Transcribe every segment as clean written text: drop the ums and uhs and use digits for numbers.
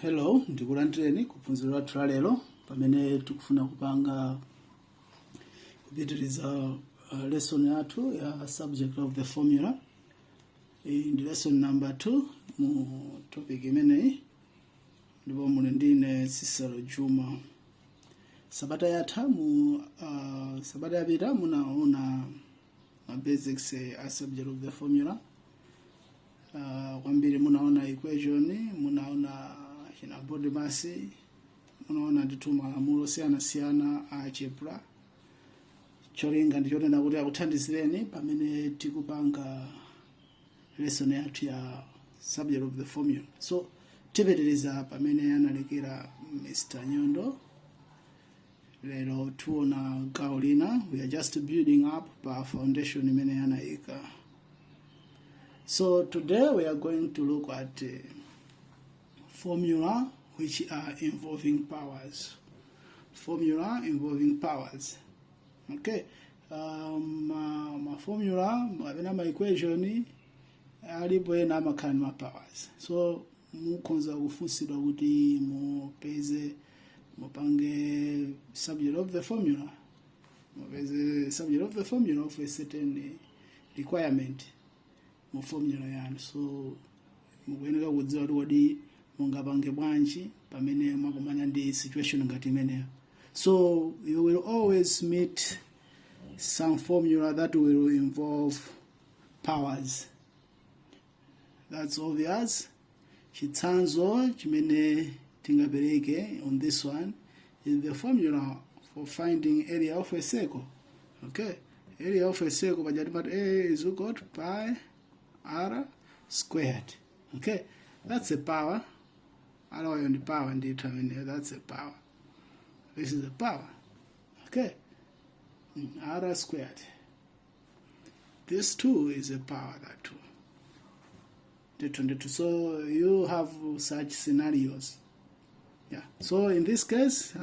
Hello, ndikulandireni kuphunziro lathu lero pamene tikufuna kupanga kupitiriza lesson yathu ya subject of the formula. Ndi lesson number 2 mu topic imeneyi, ndipo muli ndine Sisalo Juma. Sabata yatha mu sabata yapita munaona basics a subject of the formula. Kwambiri munaona equation, munaona china body mass, munaona ndithu malamulo siyana a algebra. Cholinga ndichotenda kuti akuthandizireni pamene tikupanga lesson yathu ya subject of the formula. So tipitiriza pamene analekera Mr. Nyondo. Lero tuona gawo lina. We are just building up pa foundation imene anayika. So today we are going to look at formula which are involving powers. Formula involving powers. Okay. Ma formula, ma equation, alipo ena makani ma powers. So mukonza kufunsidwa kuti mupeze mupange subject of the formula. Mupeze subject of the formula of a certain requirement mu formula yanu. So mukuyenera kudziwa kuti kodi mungapange bwanji pamene mwakumana ndi situation ngati imeneyo. So you will always meet some formula that will involve powers. That's obvious. Chitsanzo chimene tingapereke on this one is the formula for finding area of a circle. Okay, area of a circle pajati pat A is equal to pi r squared. Okay, that's a power. Allow you the power and determine that's a power. This is the power. Okay, r squared. This 2 is a power, that 2. The 22. So you have such scenarios. Yeah. So in this case,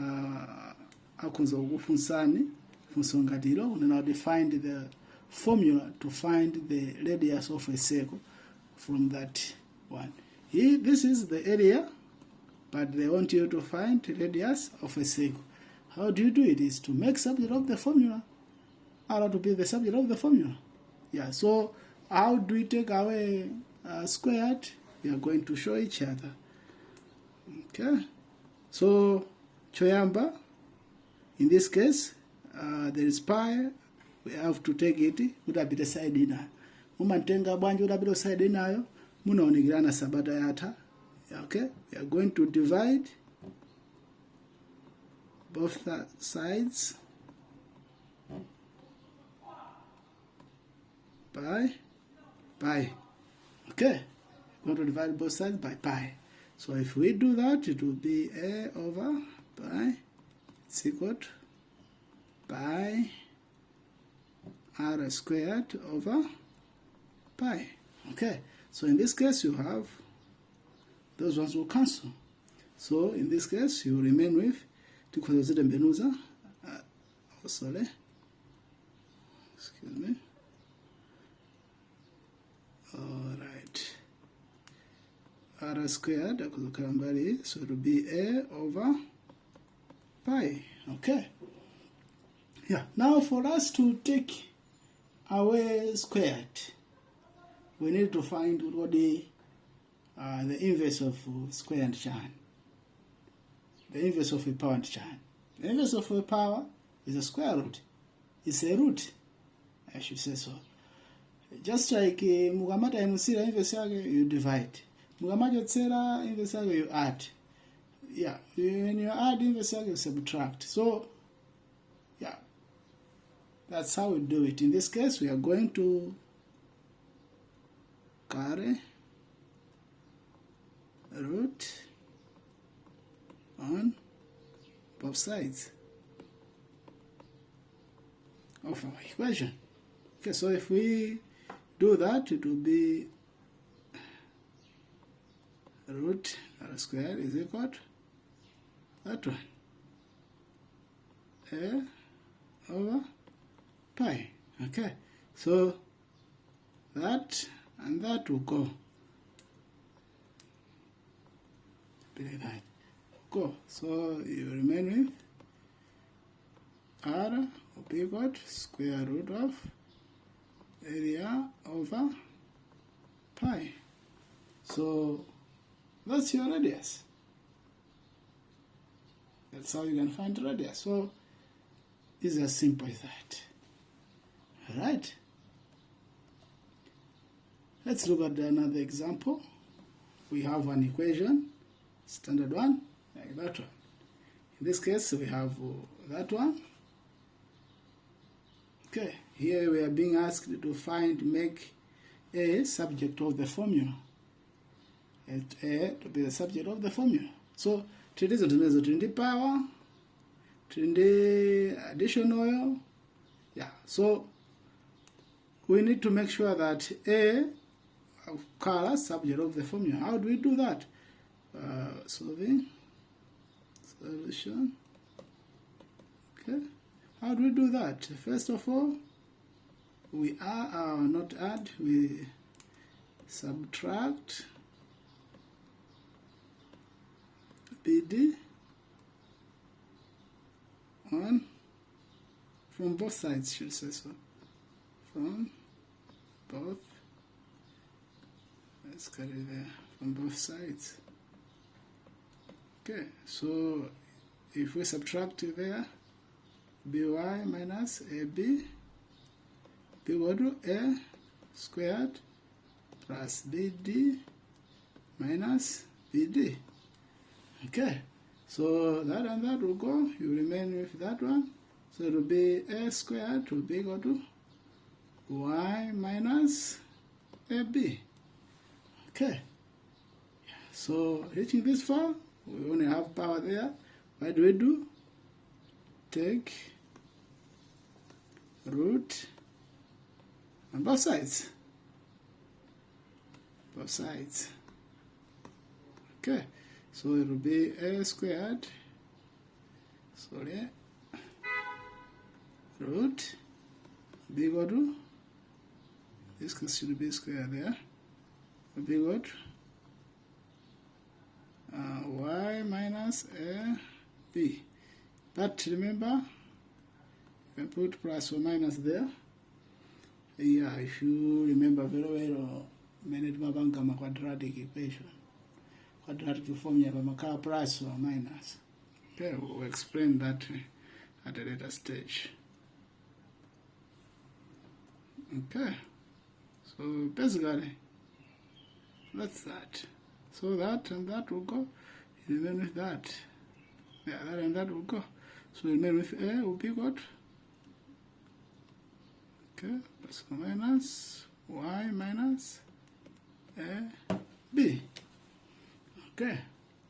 akunza ukufunsani funso ngatilo unena define the formula to find the radius of a circle from that one. Here, this is the area, but they want you to find the radius of a circle. How do you do it? Is to make subject of the formula, or to be the subject of the formula. Yeah. So how do we take away squared? We are going to show each other. Okay. So choyamba, in this case, there is pi. We have to take it utapita side ina. Mumantenga bwanji utapita side inayo munaonekirana sabata yatha. Okay, we are going to divide both sides by pi. Okay, we're going to divide both sides by pi. So if we do that, it will be a over pi. It's equal to pi r squared over pi. Okay, so in this case you have those ones will cancel. So in this case you remain with sorry, excuse me. All right, r squared, so it will be a over pi. Okay. Yeah. Now for us to take away squared, we need to find what the inverse of square and chan. The inverse of a power and chan. The inverse of a power is a square root. It's a root, I should say so. Just like mukamata imusira inverse yake, you divide. Mukamata tsera inverse yake, you add. Yeah, when you add inverse yake, you subtract. So yeah, that's how we do it. In this case, we are going to carry root on both sides of our equation. Okay, so if we do that, it will be root r squared is equal to that one, a over pi. Okay, so that and that will go. be like that. Go. So you remain with r will be equal to square root of area over pi. So that's your radius. That's how you can find radius. So it's as simple as that. Alright. Let's look at another example. We have an equation, standard one, like that one. In this case, we have that one. Okay, here we are being asked to make A subject of the formula. And A to be the subject of the formula. So, tirizo tumezo tindi power, tindi additional, yeah. So, we need to make sure that A color subject of the formula. How do we do that? Solving, solution. Okay. How do we do that? First of all, we not add, we subtract BD on from both sides, should say so. From both, let's carry there, from both sides. Okay, so if we subtract there, by minus ab be equal to a squared plus bd minus bd. Okay, so that and that will go, you remain with that one, so it will be a squared will be equal to y minus ab. Okay, so reaching this far, we only have power there. What do we do? Take root on both sides. Both sides. Okay, so it will be a squared, sorry, root be equal to, this should be square there, be equal to y minus a b. But remember, you can put plus or minus there. Yeah, if you remember very well, manage mabanga quadratic equation. Quadratic formula, plus or minus. Okay, we'll explain that at a later stage. Okay, so basically, that's that. So that and that will go, you remain with that. Yeah, that and that will go. So remain with A will be what? Okay, plus or minus y minus a b. Okay,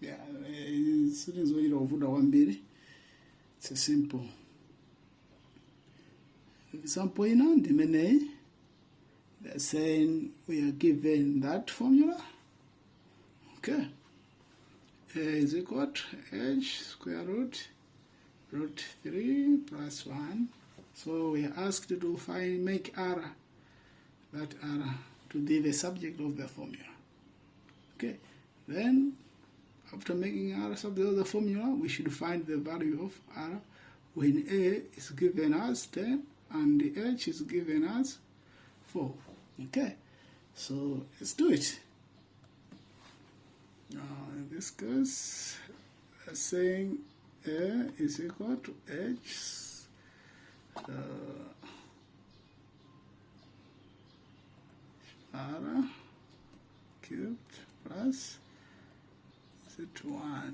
yeah, it's a simple example in the they're saying we are given that formula. Okay, A is equal to h square root 3 plus 1. So we are asked to make r, that r to be the subject of the formula. Okay, then after making r subject of the formula, we should find the value of r when a is given as 10 and the h is given as 4. Okay, so let's do it. In this case, saying a is equal to h r cubed plus z1.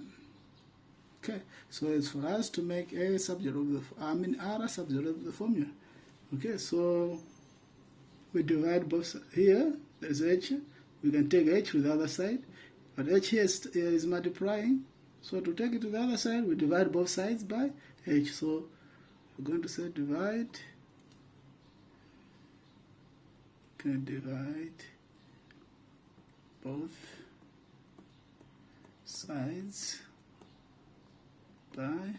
Okay, so it's for us to make a subject of the, r subject of the formula. Okay, so we divide both. Here there's h, we can take h to the other side, but h here is multiplying, so to take it to the other side we divide both sides by h. So we're going to say divide both sides by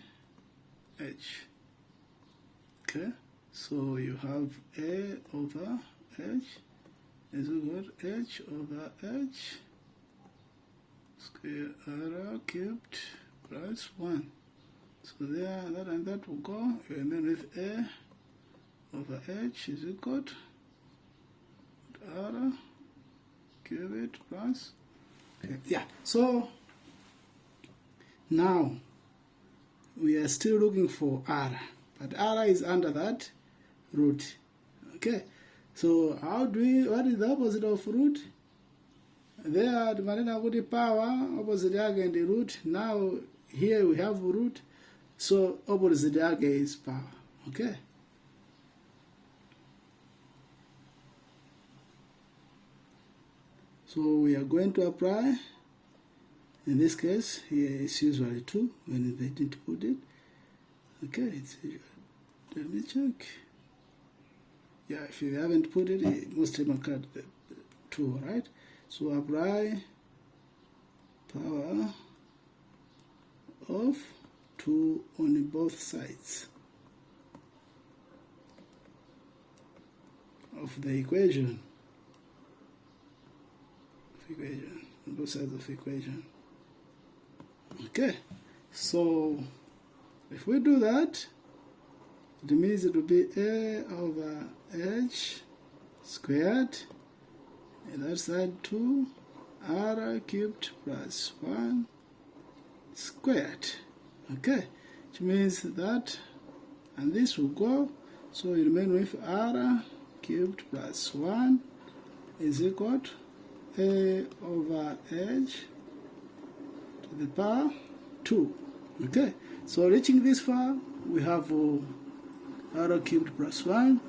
h. Okay, so you have a over h is equal to h over h square r cubed plus 1. So there, that and that will go. You remain with a over h is equal to r cubed plus, yeah. So now we are still looking for r, but r is under that root. Okay, so how do we, what is the opposite of root? There manena kuti power opposite yake and the root. Now here we have root, so opposite yake is power. Okay, so we are going to apply. In this case, here it's usually 2 when they didn't put it. Okay, it's usually, let me check. Yeah, if you haven't put it, most of them cut 2, right? So apply power of 2 on both sides of the equation. On both sides of equation. Okay, so if we do that, it means it will be a over h squared, and that side 2 r cubed plus 1 squared. Okay, which means that, and this will go, so you remain with r cubed plus 1 is equal to a over h to the power 2. Okay, so reaching this far, we have r cubed plus 1.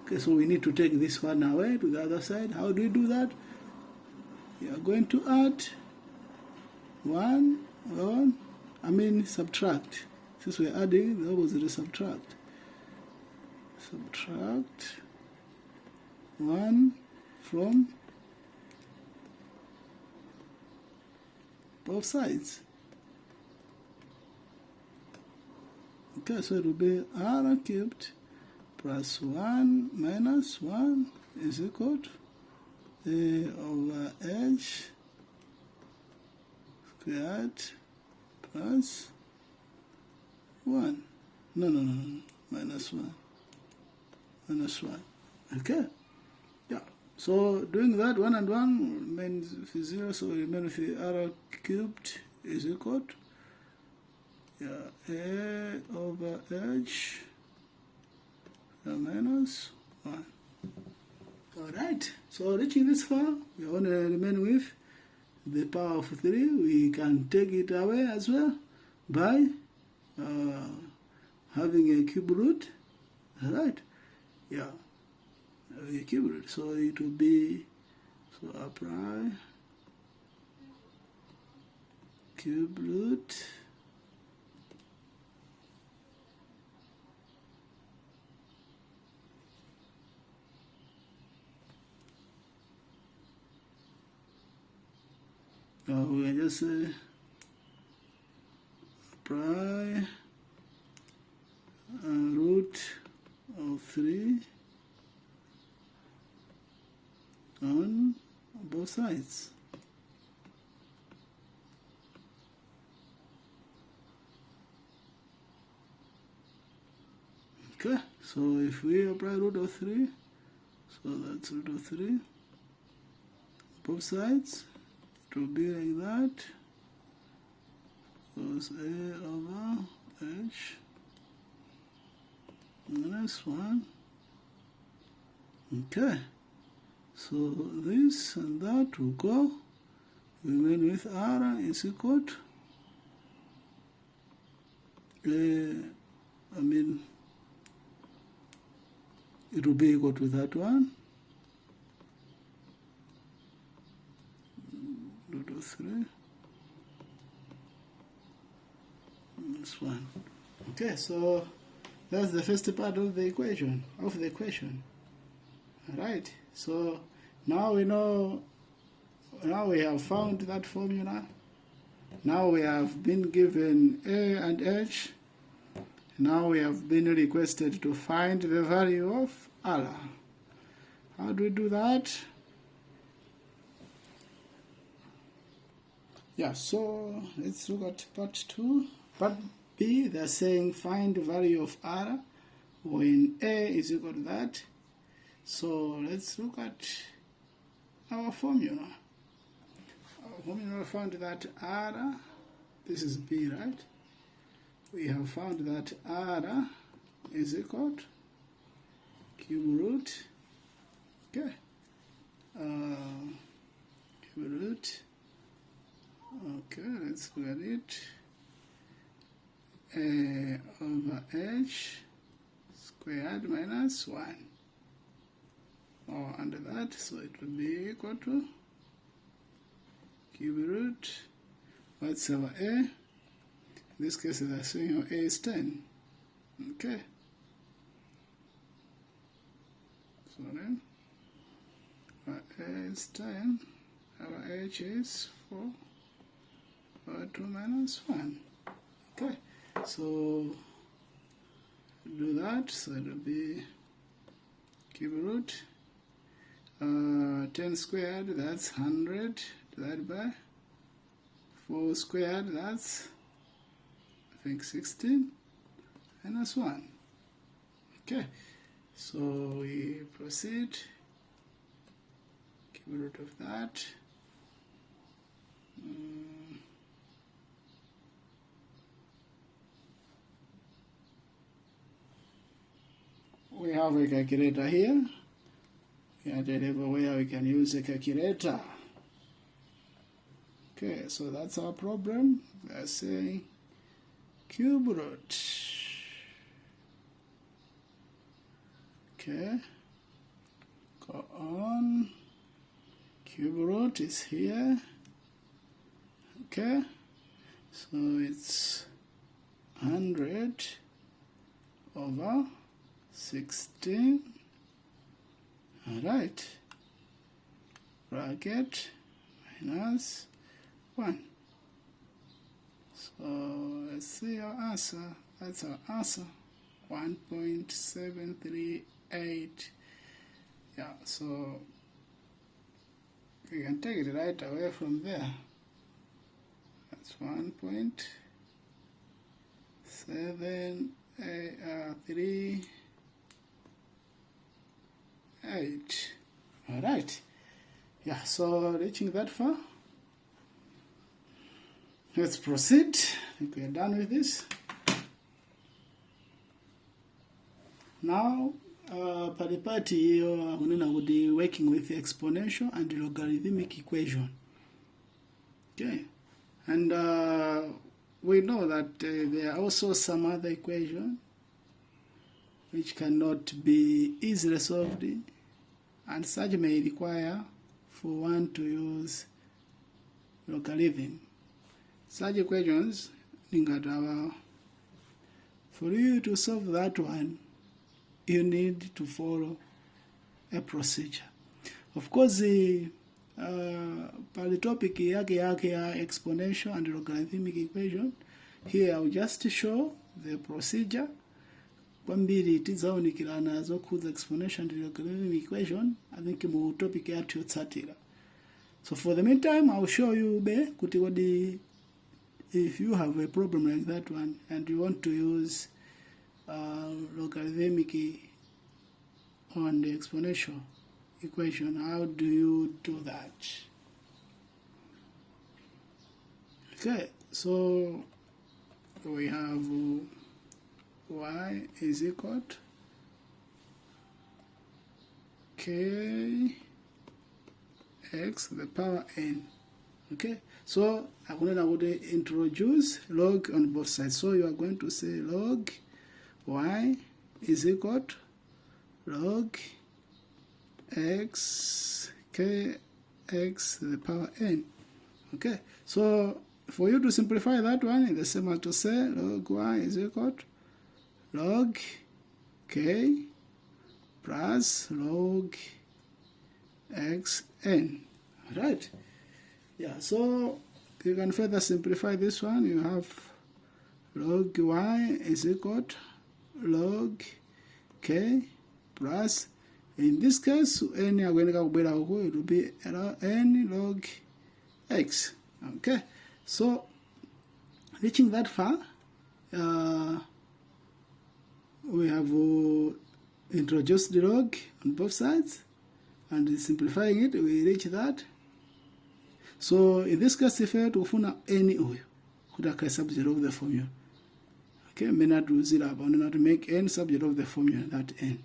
Okay, so we need to take this one away to the other side. How do we do that? We are going to add 1 on, subtract. Since we're adding, the opposite is subtract. Subtract 1 from both sides. Okay, so it will be r cubed plus 1 minus 1 is equal to a over h squared plus 1. No, minus 1. Minus 1. Okay? Yeah. So doing that, 1 and 1 remains 0, so remain with the r cubed is equal to a over h minus 1. Alright, so reaching this far, we want to remain with the power of 3. We can take it away as well by having a cube root. Alright, yeah, a cube root. So it will be, so apply cube root we can just apply root of 3 on both sides. Okay, so if we apply root of 3, so that's root of 3, both sides, it will be like that. So it's a over h minus 1. Okay, so this and that will go. We remain with r is equal to, it will be equal to that one. Root of 3 minus 1. Okay, so that's the first part of the equation. Alright, so now we know, now we have found that formula. Now we have been given a and h. Now we have been requested to find the value of r. How do we do that? Yeah, so let's look at part 2. Part B, they're saying find the value of R when A is equal to that. So let's look at our formula. Our formula found that R, this is B, right? We have found that R is equal to cube root, okay, cube root, okay, let's look at it, A over H squared minus 1, or under that, so it will be equal to cube root, what's our A? In this case, they're saying our A is 10, okay. So then, our A is 10, our H is 4 over 2 minus 1. Okay, so do that, so it will be cube root 10 squared, that's 100, divided by 4 squared, that's I think 16 minus 1. Okay, so we proceed, cube root of that. We have a calculator here. We are everywhere we can use a calculator. Okay, so that's our problem. We are saying cube root. Okay, go on. Cube root is here. Okay, so it's 100 over 16. Alright, bracket minus 1. So let's see our answer. That's our answer, 1.738. Yeah, so we can take it right away from there. That's 1.738. All right. Yeah, so reaching that far. Let's proceed. I think we are done with this. Now, paripati hiyo unena would be working with the exponential and logarithmic equation. Okay, and we know that there are also some other equation which cannot be easily solved, and such may require for one to use logarithm. Such equations, for you to solve that one, you need to follow a procedure. Of course, the topic yake ya exponential and logarithmic equation, here I will just show the procedure. Kwambiri tizaonikirana zokuza exponential and logarithmic equation, I think mu topic yatu yotsatira. So for the meantime, I will show you kuti wadi, if you have a problem like that one and you want to use logarithmic on the exponential equation, how do you do that? Okay, so we have y is equal to k x to the power n. Okay, so I'm going to introduce log on both sides. So you are going to say log y is equal to log x k x to the power n. Okay, so for you to simplify that one, it's the same as to say log y is equal to log k plus log xn. Alright. Yeah, so you can further simplify this one. You have log y is equal to log k plus, in this case, n it will be n log x. Okay, So reaching that far, we have introduced the log on both sides, and simplifying it, we reach that. So in this case, if we tufuna any uyu kutaka subject of the formula. Okay, may not do zero, but not to make n subject of the formula, that n.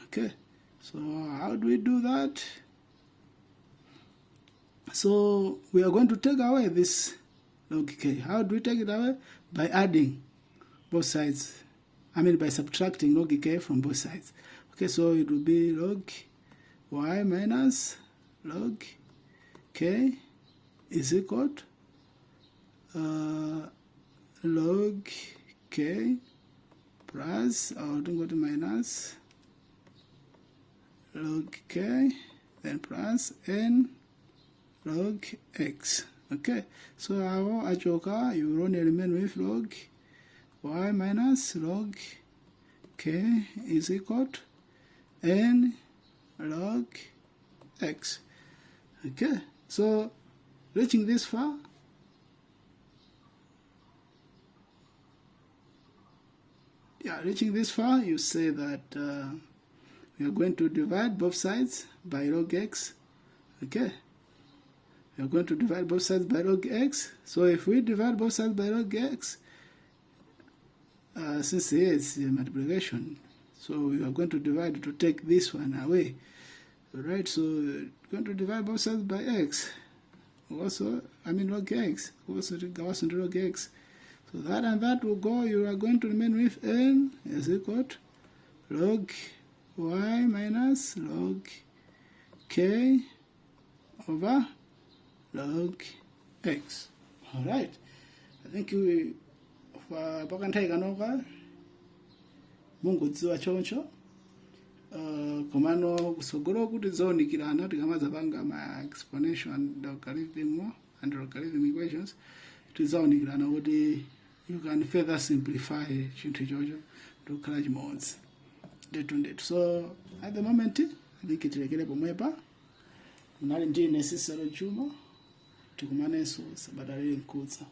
Okay, so how do we do that? So we are going to take away this log k. How do we take it away? By adding both sides. I mean by subtracting log k from both sides. Okay, so it will be log y minus log k is equal to log k plus, or don't go to minus log k, then plus n log x. Okay, so how achoka you run remain with log y minus log k is equal to n log x. Okay, so reaching this far, you say that we are going to divide both sides by log x. Okay, we are going to divide both sides by log x. So if we divide both sides by log x, since here is multiplication, so we are going to divide to take this one away. Alright, so we're going to divide both sides by x. Also, I mean log x. Also goes into log x. So that and that will go. You are going to remain with n is equal to log y minus log k over log x. Alright, I think we pakanthaikanoka mungodziwa choncho. Komano kusogolo kuti zonikirana tikamaza panga ma exponential and logarithm equations tizaonikirana kuti you can further simplify chinthu chocho ndokhala chimodzi ndetu. So at the moment I think tilekere pomwepa. Mnali ndi necessary chuma tikumanenso sabata lili nkudza.